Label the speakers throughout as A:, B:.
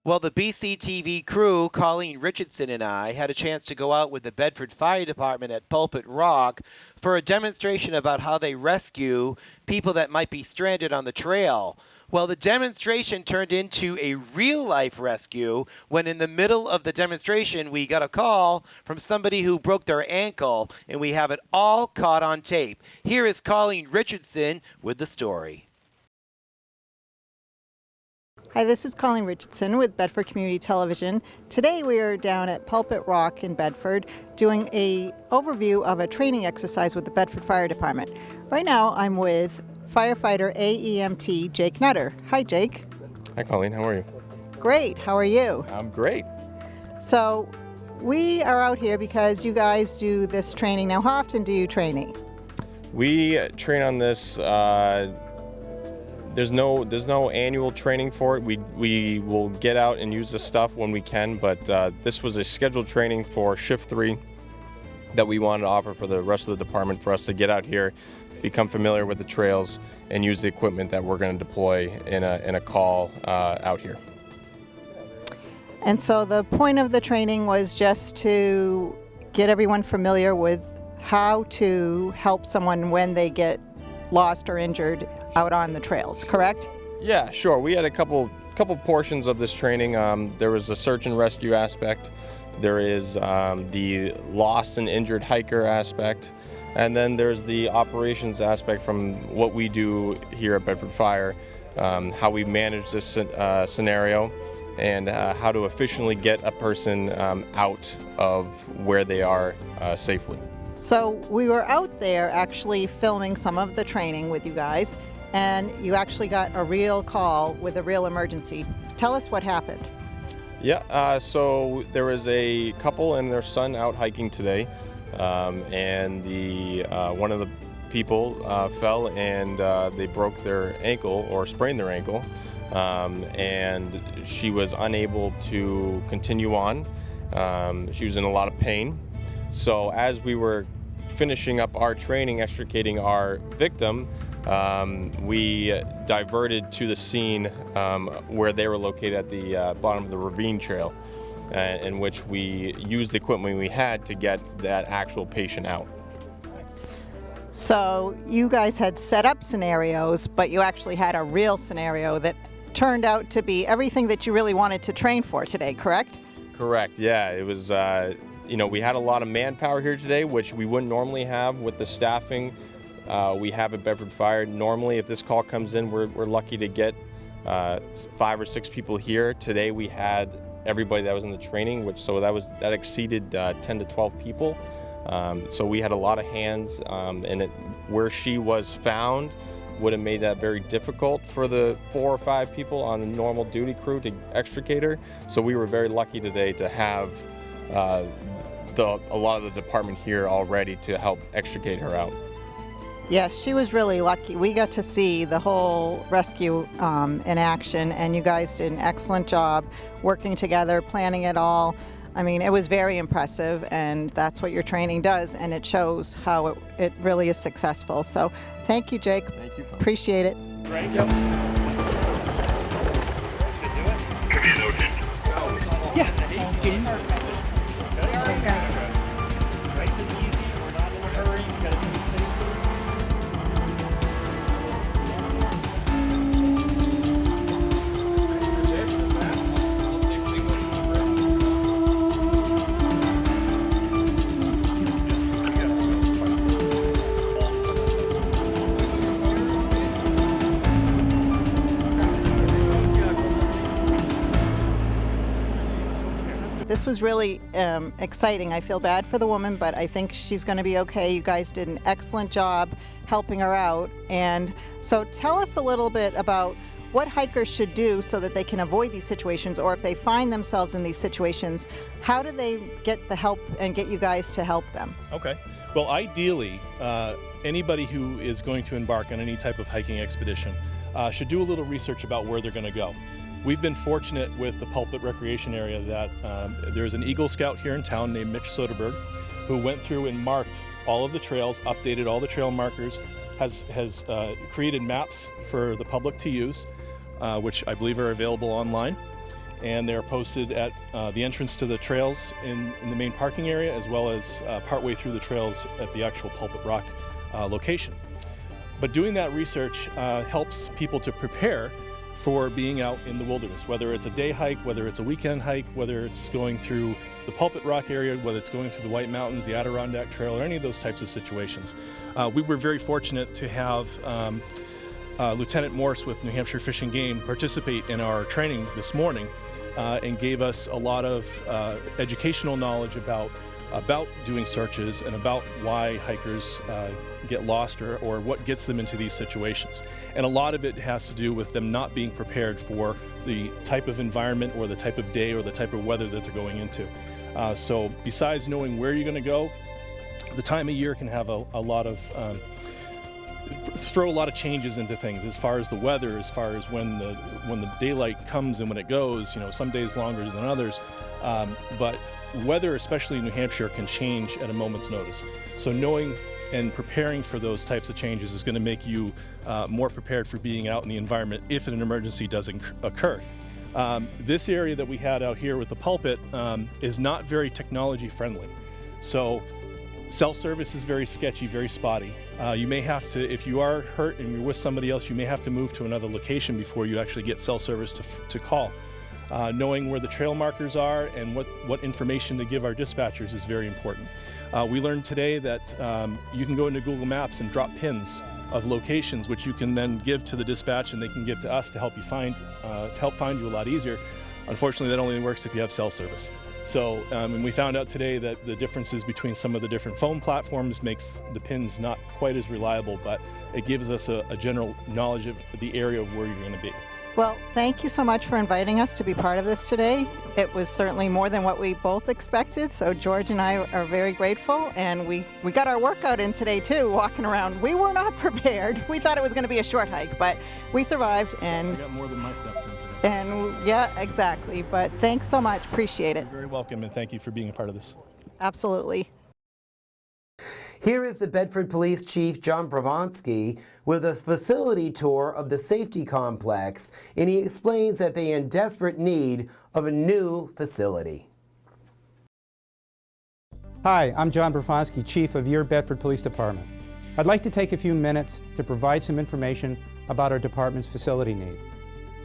A: Well, the BCTV crew, Colleen Richardson and I, had a chance to go out with the Bedford Fire Department at Pulpit Rock for a demonstration about how they rescue people that might be stranded on the trail. Well, the demonstration turned into a real-life rescue when in the middle of the demonstration we got a call from somebody who broke their ankle, and we have it all caught on tape. Here is Colleen Richardson with the story.
B: Hi, this is Colleen Richardson with Bedford Community Television. Today we are down at Pulpit Rock in Bedford doing an overview of a training exercise with the Bedford Fire Department. Right now I'm with firefighter AEMT Jake Nutter. Hi, Jake.
C: Hi, Colleen. How are you?
B: Great. How are you?
C: I'm great.
B: So we are out here because you guys do this training. Now, how often do you training?
C: We train on this. There's no annual training for it. We will get out and use this stuff when we can, but this was a scheduled training for Shift 3 that we wanted to offer for the rest of the department for us to get out here, become familiar with the trails, and use the equipment that we're going to deploy in a call out here.
B: And so the point of the training was just to get everyone familiar with how to help someone when they get lost or injured out on the trails, correct?
C: Yeah, sure. We had a couple portions of this training. There was a search and rescue aspect. There is the lost and injured hiker aspect. And then there's the operations aspect from what we do here at Bedford Fire, how we manage this scenario, and how to efficiently get a person out of where they are safely.
B: So we were out there actually filming some of the training with you guys, and you actually got a real call with a real emergency. Tell us what happened.
C: Yeah, so there was a couple and their son out hiking today, and one of the people fell and they broke their ankle or sprained their ankle, and she was unable to continue on. She was in a lot of pain. So as we were finishing up our training, extricating our victim, we diverted to the scene where they were located at the bottom of the ravine trail, in which we used the equipment we had to get that actual patient out.
B: So you guys had set up scenarios, but you actually had a real scenario that turned out to be everything that you really wanted to train for today, correct?
C: Correct, yeah. It was, we had a lot of manpower here today, which we wouldn't normally have with the staffing we have at Bedford Fire. Normally, if this call comes in, we're lucky to get 5 or 6 people here. Today we had everybody that was in the training, that exceeded 10 to 12 people. So we had a lot of hands, and where she was found would have made that very difficult for the 4 or 5 people on the normal duty crew to extricate her. So we were very lucky today to have a lot of the department here already to help extricate her out.
B: Yes, she was really lucky. We got to see the whole rescue in action, and you guys did an excellent job working together, planning it all. I mean, it was very impressive, and that's what your training does, and it shows how it really is successful. So thank you, Jake.
C: Thank you.
B: Appreciate it.
C: Great. Yep.
B: This was really exciting. I feel bad for the woman, but I think she's going to be okay. You guys did an excellent job helping her out. And so tell us a little bit about what hikers should do so that they can avoid these situations, or if they find themselves in these situations, how do they get the help and get you guys to help them?
D: Okay. Well, ideally, anybody who is going to embark on any type of hiking expedition should do a little research about where they're going to go. We've been fortunate with the Pulpit Recreation Area that there's an Eagle Scout here in town named Mitch Soderberg, who went through and marked all of the trails, updated all the trail markers, has created maps for the public to use, which I believe are available online. and they're posted at the entrance to the trails in the main parking area, as well as partway through the trails at the actual Pulpit Rock location. But doing that research helps people to prepare for being out in the wilderness, whether it's a day hike, whether it's a weekend hike, whether it's going through the Pulpit Rock area, whether it's going through the White Mountains, the Adirondack Trail, or any of those types of situations. We were very fortunate to have Lieutenant Morse with New Hampshire Fish and Game participate in our training this morning and gave us a lot of educational knowledge about doing searches and about why hikers get lost or what gets them into these situations. And a lot of it has to do with them not being prepared for the type of environment or the type of day or the type of weather that they're going into. So besides knowing where you're going to go, the time of year can have a lot of throw a lot of changes into things as far as the weather, as far as when the daylight comes and when it goes. Some days longer than others, but weather, especially in New Hampshire, can change at a moment's notice. So knowing and preparing for those types of changes is going to make you more prepared for being out in the environment if an emergency does occur. This area that we had out here with the Pulpit is not very technology friendly. So cell service is very sketchy, very spotty. You may have to, if you are hurt and you're with somebody else, you may have to move to another location before you actually get cell service to call. Knowing where the trail markers are and what information to give our dispatchers is very important. We learned today that you can go into Google Maps and drop pins of locations which you can then give to the dispatch and they can give to us to help you find you a lot easier. Unfortunately, that only works if you have cell service. So, and we found out today that the differences between some of the different phone platforms makes the pins not quite as reliable, but it gives us a general knowledge of the area of where you're going to be.
B: Well, thank you so much for inviting us to be part of this today. It was certainly more than what we both expected, so George and I are very grateful, and we got our workout in today too, walking around. We were not prepared. We thought it was going to be a short hike, but we survived. And
D: I got more than my steps in today.
B: And yeah, exactly. But thanks so much. Appreciate it.
D: You're very welcome, and thank you for being a part of this.
B: Absolutely.
A: Here is the Bedford Police Chief John Bravonsky with a facility tour of the safety complex, and he explains that they are in desperate need of a new facility.
E: Hi, I'm John Bravonsky, Chief of your Bedford Police Department. I'd like to take a few minutes to provide some information about our department's facility need.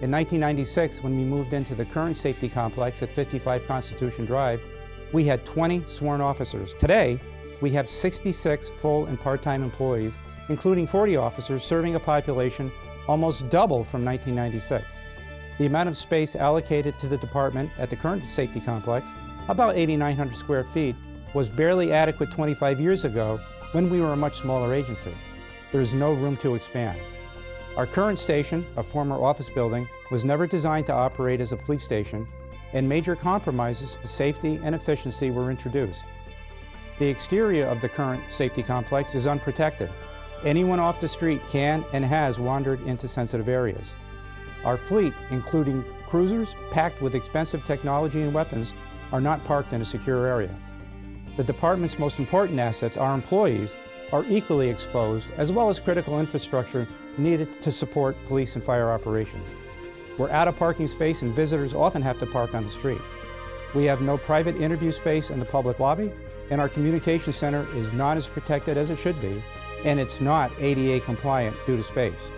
E: In 1996, when we moved into the current safety complex at 55 Constitution Drive, we had 20 sworn officers. Today, we have 66 full and part-time employees, including 40 officers serving a population almost double from 1996. The amount of space allocated to the department at the current safety complex, about 8,900 square feet, was barely adequate 25 years ago when we were a much smaller agency. There is no room to expand. Our current station, a former office building, was never designed to operate as a police station, and major compromises to safety and efficiency were introduced. The exterior of the current safety complex is unprotected. Anyone off the street can and has wandered into sensitive areas. Our fleet, including cruisers packed with expensive technology and weapons, are not parked in a secure area. The department's most important assets, our employees, are equally exposed, as well as critical infrastructure needed to support police and fire operations. We're out of parking space and visitors often have to park on the street. We have no private interview space in the public lobby, and our communication center is not as protected as it should be, and it's not ADA compliant due to space.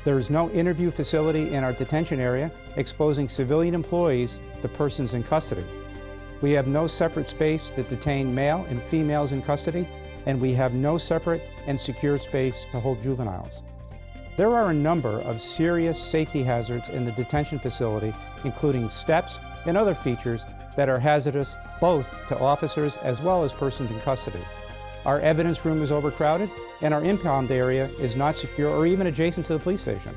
E: There is no interview facility in our detention area, exposing civilian employees to persons in custody. We have no separate space to detain male and females in custody, and we have no separate and secure space to hold juveniles. There are a number of serious safety hazards in the detention facility, including steps and other features that are hazardous both to officers as well as persons in custody. Our evidence room is overcrowded, and our impound area is not secure or even adjacent to the police station.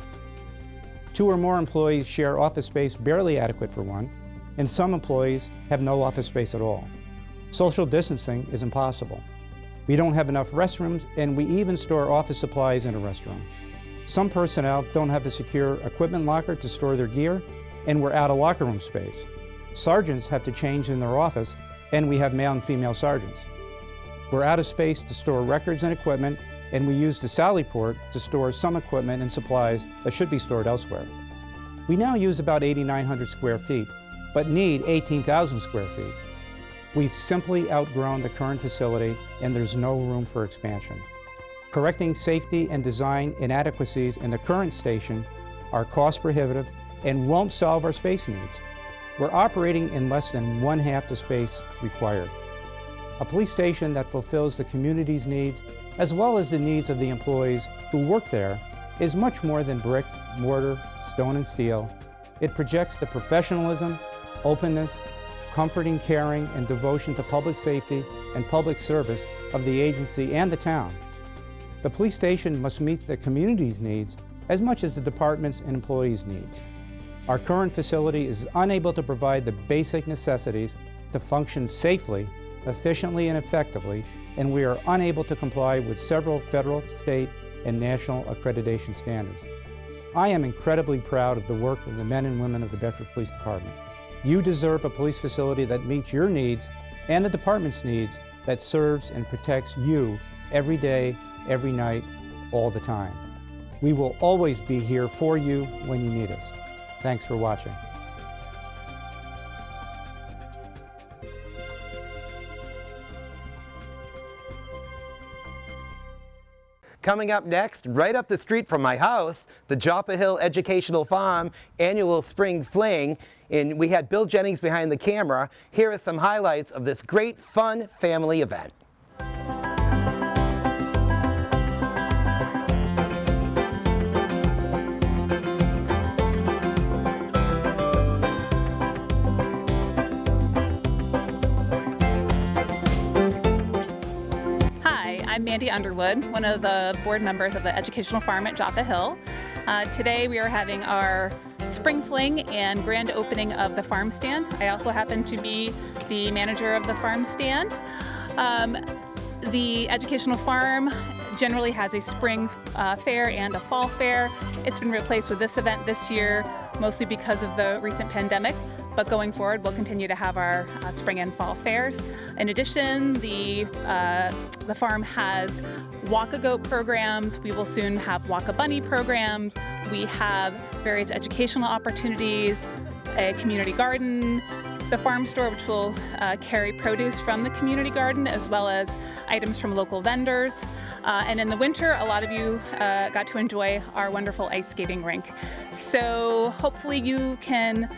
E: 2 or more employees share office space barely adequate for one, and some employees have no office space at all. Social distancing is impossible. We don't have enough restrooms, and we even store office supplies in a restroom. Some personnel don't have a secure equipment locker to store their gear, and we're out of locker room space. Sergeants have to change in their office, and we have male and female sergeants. We're out of space to store records and equipment, and we use the Sally Port to store some equipment and supplies that should be stored elsewhere. We now use about 8,900 square feet, but need 18,000 square feet. We've simply outgrown the current facility and there's no room for expansion. Correcting safety and design inadequacies in the current station are cost prohibitive and won't solve our space needs. We're operating in less than one-half the space required. A police station that fulfills the community's needs as well as the needs of the employees who work there is much more than brick, mortar, stone and steel. It projects the professionalism, openness, comforting, caring, and devotion to public safety and public service of the agency and the town. The police station must meet the community's needs as much as the department's and employees' needs. Our current facility is unable to provide the basic necessities to function safely, efficiently, and effectively, and we are unable to comply with several federal, state, and national accreditation standards. I am incredibly proud of the work of the men and women of the Bedford Police Department. You deserve a police facility that meets your needs and the department's needs, that serves and protects you every day, every night, all the time. We will always be here for you when you need us. Thanks for watching.
A: Coming up next, right up the street from my house, the Joppa Hill Educational Farm annual Spring Fling. And we had Bill Jennings behind the camera. Here are some highlights of this great, fun family event.
F: I'm Mandy Underwood, one of the board members of the Educational Farm at Joppa Hill. Today we are having our spring fling and grand opening of the farm stand. I also happen to be the manager of the farm stand. The Educational Farm generally has a spring fair and a fall fair. It's been replaced with this event this year, mostly because of the recent pandemic. But going forward, we'll continue to have our spring and fall fairs. In addition, the farm has walk-a-goat programs. We will soon have walk-a-bunny programs. We have various educational opportunities, a community garden, the farm store, which will carry produce from the community garden, as well as items from local vendors. And in the winter, a lot of you got to enjoy our wonderful ice skating rink. So hopefully you can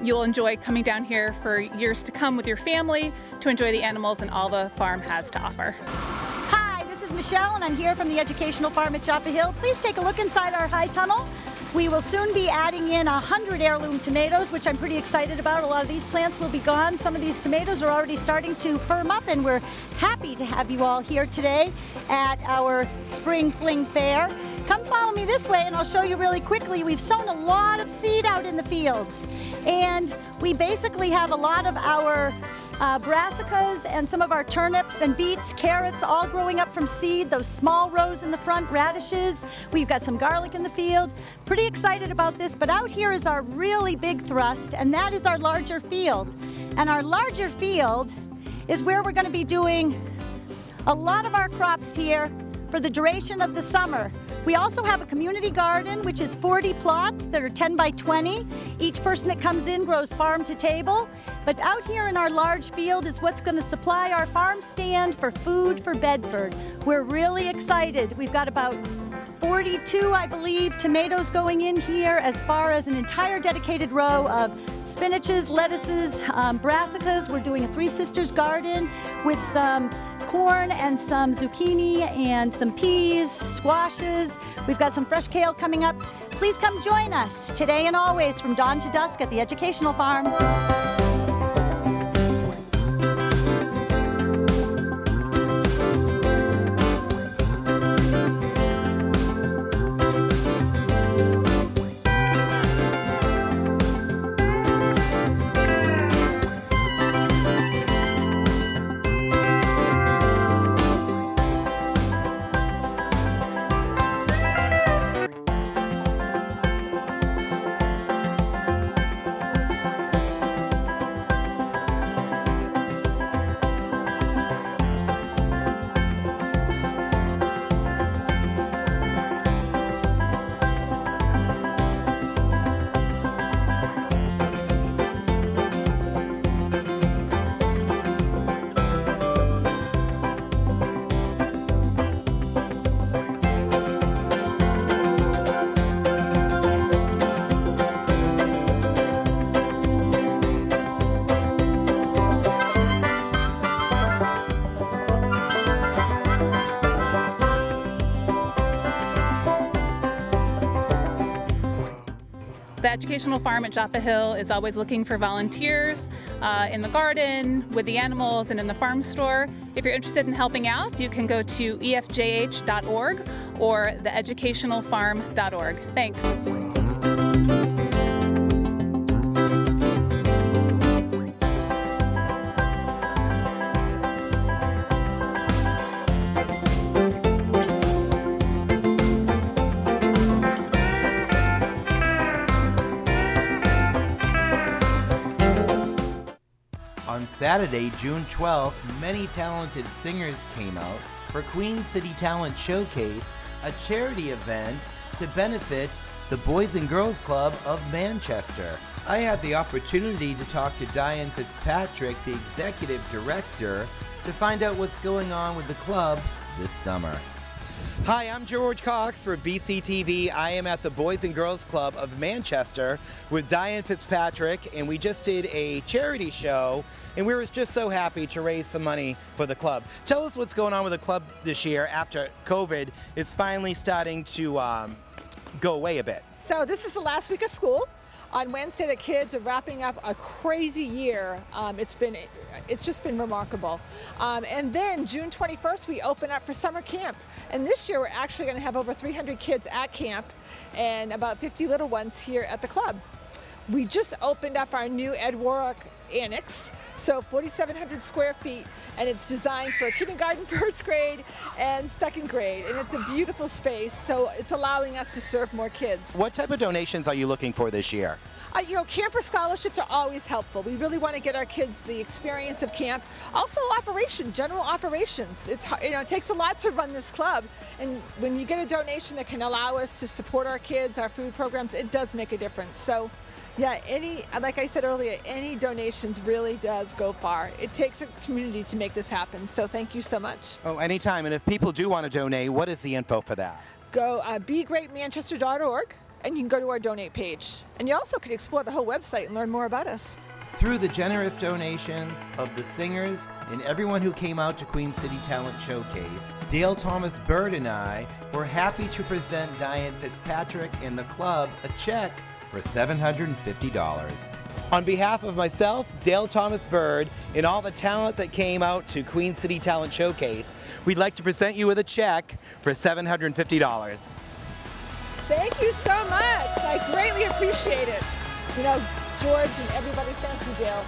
F: you'll enjoy coming down here for years to come with your family to enjoy the animals and all the farm has to offer.
G: Hi, this is Michelle and I'm here from the Educational Farm at Joppa Hill. Please take a look inside our high tunnel. We will soon be adding in 100 heirloom tomatoes, which I'm pretty excited about. A lot of these plants will be gone. Some of these tomatoes are already starting to firm up, and we're happy to have you all here today at our Spring Fling Fair. Come follow me this way and I'll show you really quickly. We've sown a lot of seed out in the fields, and we basically have a lot of our brassicas and some of our turnips and beets, carrots, all growing up from seed, those small rows in the front, radishes. We've got some garlic in the field. Pretty excited about this, but out here is our really big thrust, and that is our larger field. And our larger field is where we're going to be doing a lot of our crops here for the duration of the summer. We also have a community garden, which is 40 plots that are 10 by 20. Each person that comes in grows farm to table. But out here in our large field is what's going to supply our farm stand for food for Bedford. We're really excited. We've got about 42, I believe, tomatoes going in here, as far as an entire dedicated row of spinaches, lettuces, brassicas. We're doing a Three Sisters garden with some corn and some zucchini and some peas, squashes. We've got some fresh kale coming up. Please come join us today and always from dawn to dusk at the Educational Farm.
F: Educational Farm at Joppa Hill is always looking for volunteers in the garden, with the animals, and in the farm store. If you're interested in helping out, you can go to efjh.org or theeducationalfarm.org. Thanks.
A: On Saturday, June 12th, many talented singers came out for Queen City Talent Showcase, a charity event to benefit the Boys and Girls Club of Manchester. I had the opportunity to talk to Diane Fitzpatrick, the executive director, to find out what's going on with the club this summer. Hi, I'm George Cox for BCTV. I am at the Boys and Girls Club of Manchester with Diane Fitzpatrick, and we just did a charity show, and we were just so happy to raise some money for the club. Tell us what's going on with the club this year after COVID is finally starting to go away a bit.
H: So this is the last week of school. On Wednesday, the kids are wrapping up a crazy year. It's just been remarkable. And then June 21st, we open up for summer camp. And this year, we're actually going to have over 300 kids at camp and about 50 little ones here at the club. We just opened up our new Ed Warwick Annex, so 4,700 square feet, and it's designed for kindergarten, first grade, and second grade, and it's a beautiful space, so it's allowing us to serve more kids.
A: What type of donations are you looking for this year?
H: Camper scholarships are always helpful. We really want to get our kids the experience of camp. Also, general operations. It takes a lot to run this club, and when you get a donation that can allow us to support our kids, our food programs, it does make a difference. So. Yeah, like I said earlier, any donations really does go far. It takes a community to make this happen, so thank you so much.
A: Oh, anytime. And if people do want to donate, what is the info for that?
H: Go begreatmanchester.org, and you can go to our donate page. And you also can explore the whole website and learn more about us.
A: Through the generous donations of the singers and everyone who came out to Queen City Talent Showcase, Dale Thomas Bird and I were happy to present Diane Fitzpatrick and the club a check for $750. On behalf of myself, Dale Thomas Bird, and all the talent that came out to Queen City Talent Showcase, we'd like to present you with a check for $750.
H: Thank you so much. I greatly appreciate it. George and everybody, thank you, Dale.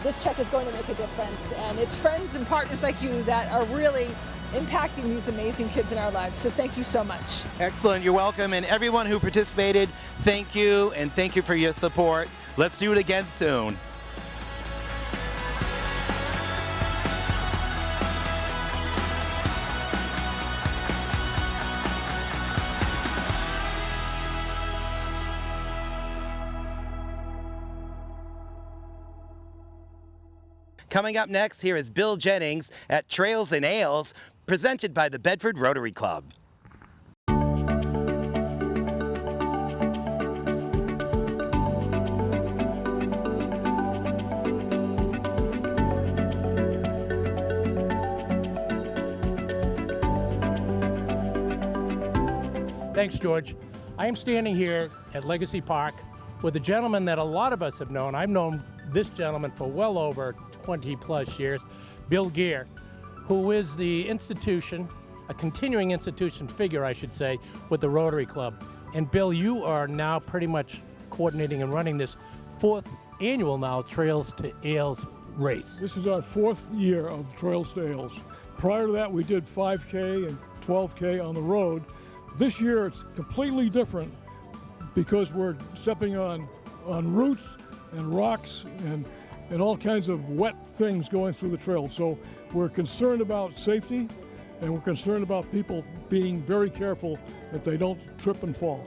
H: This check is going to make a difference, and it's friends and partners like you that are really impacting these amazing kids in our lives. So thank you so much.
A: Excellent. You're welcome. And everyone who participated, thank you, and thank you for your support. Let's do it again soon. Coming up next, here is Bill Jennings at Trails and Ales, presented by the Bedford Rotary Club.
I: Thanks, George. I am standing here at Legacy Park with a gentleman that a lot of us have known. I've known this gentleman for well over 20 plus years, Bill Gear, who is the institution, a continuing institution figure, I should say, with the Rotary Club. And Bill, you are now pretty much coordinating and running this 4th annual now Trails to Ales race.
J: This is our 4th year of Trails to Ales. Prior to that, we did 5K and 12K on the road. This year, it's completely different because we're stepping on roots and rocks and all kinds of wet things going through the trail. So we're concerned about safety, and we're concerned about people being very careful that they don't trip and fall.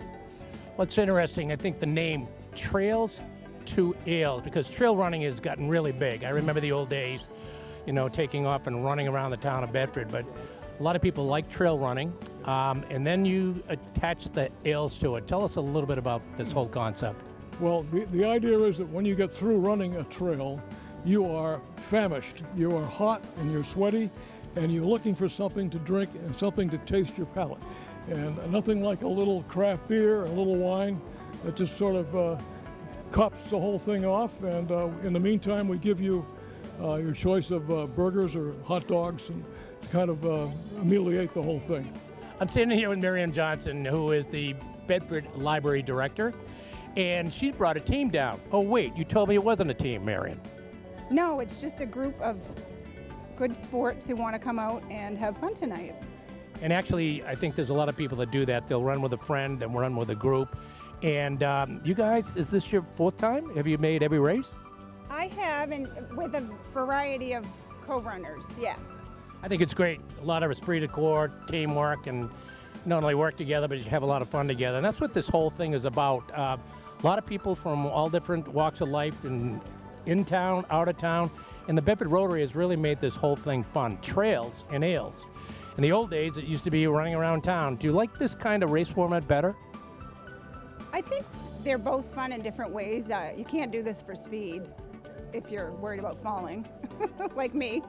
I: What's interesting, I think the name Trails to Ales, because trail running has gotten really big. I remember the old days, taking off and running around the town of Bedford, but a lot of people like trail running, and then you attach the ales to it. Tell us a little bit about this whole concept.
J: Well, the idea is that when you get through running a trail, you are famished, you are hot and you're sweaty, and you're looking for something to drink and something to taste your palate. And nothing like a little craft beer, a little wine, It just sort of cups the whole thing off, and in the meantime, we give you your choice of burgers or hot dogs, and kind of ameliorate the whole thing.
I: I'm standing here with Miriam Johnson, who is the Bedford Library Director, and she brought a team down. Oh wait, you told me it wasn't a team, Miriam.
K: No, it's just a group of good sports who want to come out and have fun tonight.
I: And actually, I think there's a lot of people that do that. They'll run with a friend, then run with a group. And you guys, is this your 4th time? Have you made every race?
K: I have, and with a variety of co-runners, yeah.
I: I think it's great. A lot of esprit de corps, teamwork, and not only work together, but you have a lot of fun together. And that's what this whole thing is about. A lot of people from all different walks of life, in town, out of town. And the Bedford Rotary has really made this whole thing fun. Trails and ales. In the old days, it used to be running around town. Do you like this kind of race format better?
K: I think they're both fun in different ways. You can't do this for speed if you're worried about falling, like me.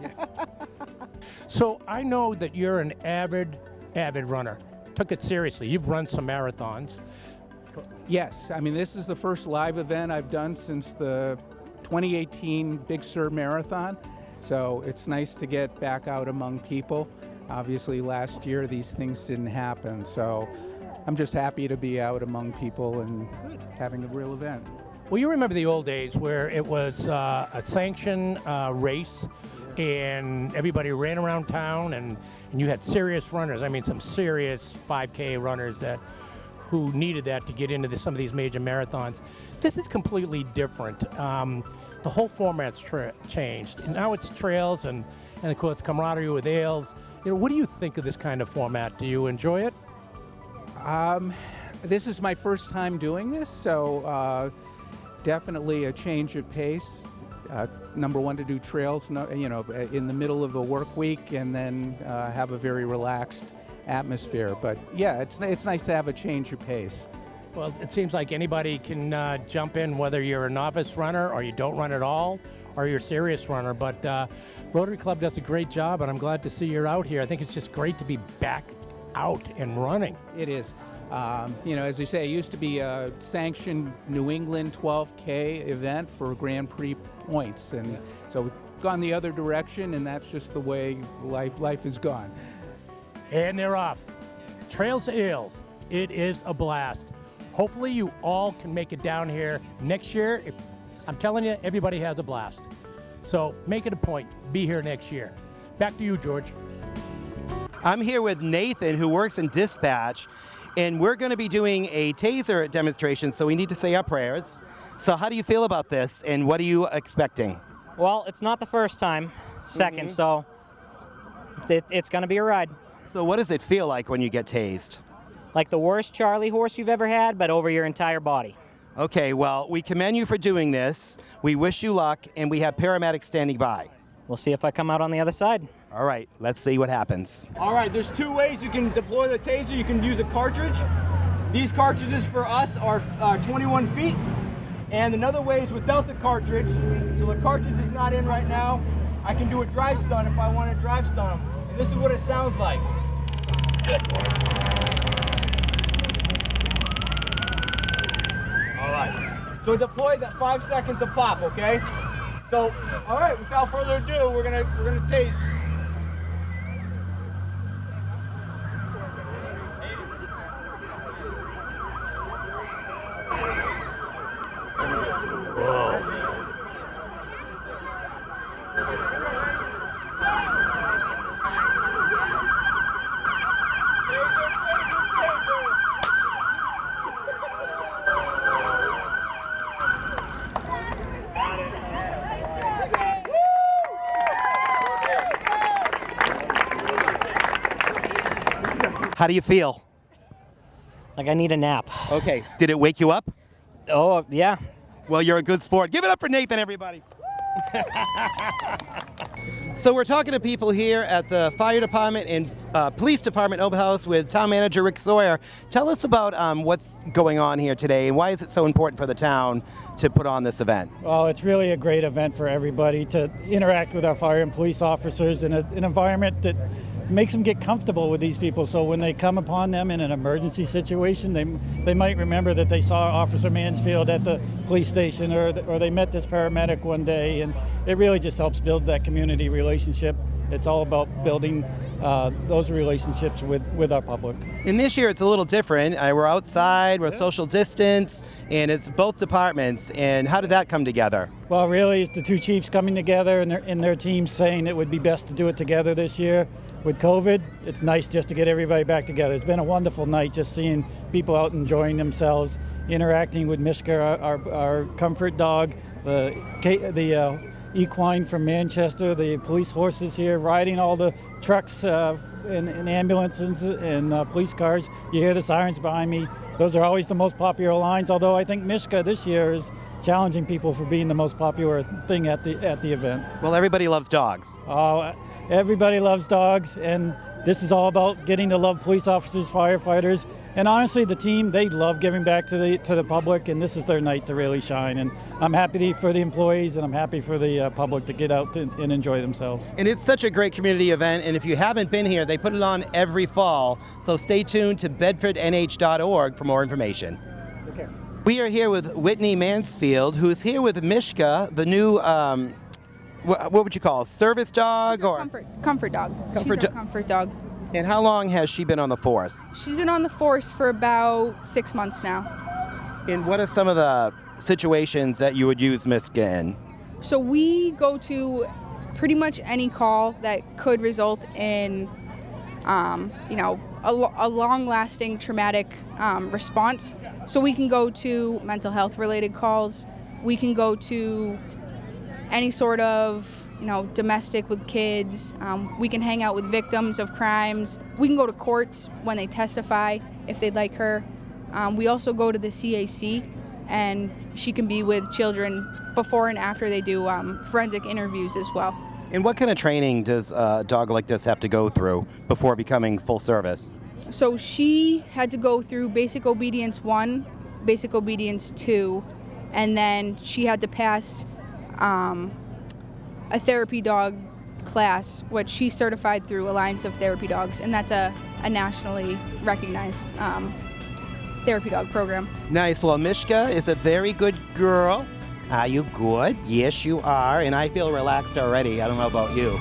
I: So I know that you're an avid runner. Took it seriously. You've run some marathons.
E: Yes, I mean, this is the first live event I've done since the 2018 Big Sur Marathon, so it's nice to get back out among people. Obviously, last year these things didn't happen, so I'm just happy to be out among people and having a real event.
I: Well, you remember the old days where it was a sanctioned race, and everybody ran around town, and you had serious runners. I mean, some serious 5K runners who needed that to get into some of these major marathons. This is completely different. The whole format's changed. And now it's trails and of course camaraderie with ales. You know, what do you think of this kind of format? Do you enjoy it?
E: This is my first time doing this, so definitely a change of pace. Number one, to do trails, in the middle of a work week, and then have a very relaxed atmosphere. But yeah, it's nice to have a change of pace.
I: Well, it seems like anybody can jump in, whether you're a novice runner or you don't run at all, or you're a serious runner. But Rotary Club does a great job, and I'm glad to see you're out here. I think it's just great to be back out and running.
E: It is. As we say, it used to be a sanctioned New England 12K event for Grand Prix points, and so we've gone the other direction, and that's just the way life has gone.
I: And they're off. Trails to Ales. It is a blast. Hopefully you all can make it down here next year. I'm telling you, everybody has a blast. So make it a point. Be here next year. Back to you, George.
A: I'm here with Nathan, who works in dispatch, and we're going to be doing a taser demonstration, so we need to say our prayers. So how do you feel about this, and what are you expecting?
L: Well, it's not the first time, second, so it's going to be a ride.
A: So what does it feel like when you get tased?
L: Like the worst Charlie horse you've ever had, but over your entire body.
A: Okay, well, we commend you for doing this. We wish you luck, and we have paramedics standing by.
L: We'll see if I come out on the other side.
A: All right, let's see what happens.
M: All right, there's 2 ways you can deploy the taser. You can use a cartridge. These cartridges for us are 21 feet. And another way is without the cartridge. So the cartridge is not in right now. I can do a drive stun if I want to drive stun them. And this is what it sounds like. All right. So it deploys at 5 seconds a pop, okay? So, all right, without further ado, we're gonna tase.
A: How do you feel?
L: Like I need a nap.
A: Okay, did it wake you up?
L: Oh, yeah.
A: Well, you're a good sport. Give it up for Nathan, everybody. So we're talking to people here at the fire department and police department open house with town manager Rick Sawyer. Tell us about what's going on here today and why is it so important for the town to put on this event?
N: Well, it's really a great event for everybody to interact with our fire and police officers in an environment that makes them get comfortable with these people. So when they come upon them in an emergency situation, they might remember that they saw Officer Mansfield at the police station, or they met this paramedic one day, and it really just helps build that community relationship. It's all about building those relationships with our public.
A: And this year it's a little different. We're outside, we're social distance, and it's both departments. And how did that come together?
N: Well, really, it's the two chiefs coming together and in their teams saying it would be best to do it together this year. With COVID, it's nice just to get everybody back together. It's been a wonderful night just seeing people out enjoying themselves, interacting with Mishka, our comfort dog, the equine from Manchester, the police horses here, riding all the trucks and ambulances and police cars. You hear the sirens behind me. Those are always the most popular lines, although I think Mishka this year is challenging people for being the most popular thing at the event.
A: Well, everybody loves dogs.
N: Oh, everybody loves dogs, and this is all about getting to love police officers, firefighters, and honestly, the team, they love giving back to the public, and this is their night to really shine. And I'm happy for the employees, and I'm happy for the public to get out and enjoy themselves.
A: And it's such a great community event, and if you haven't been here, they put it on every fall, so stay tuned to bedfordnh.org for more information.
N: Okay.
A: We are here with Whitney Mansfield, who's here with Mishka, the new, what would you call, service dog? Or
O: Comfort dog. She's our comfort dog.
A: And how long has she been on the force?
O: She's been on the force for about 6 months now.
A: And what are some of the situations that you would use Mishka in?
O: So we go to pretty much any call that could result in, a long-lasting traumatic response. So we can go to mental health-related calls. We can go to any sort of domestic with kids. We can hang out with victims of crimes. We can go to courts when they testify if they'd like her. We also go to the CAC, and she can be with children before and after they do forensic interviews as well.
A: And what kind of training does a dog like this have to go through before becoming full service?
O: So she had to go through Basic Obedience 1, Basic Obedience 2, and then she had to pass a therapy dog class, which she's certified through Alliance of Therapy Dogs, and that's a nationally recognized therapy dog program.
A: Nice. Well, Mishka is a very good girl. Are you good? Yes, you are. And I feel relaxed already. I don't know about you.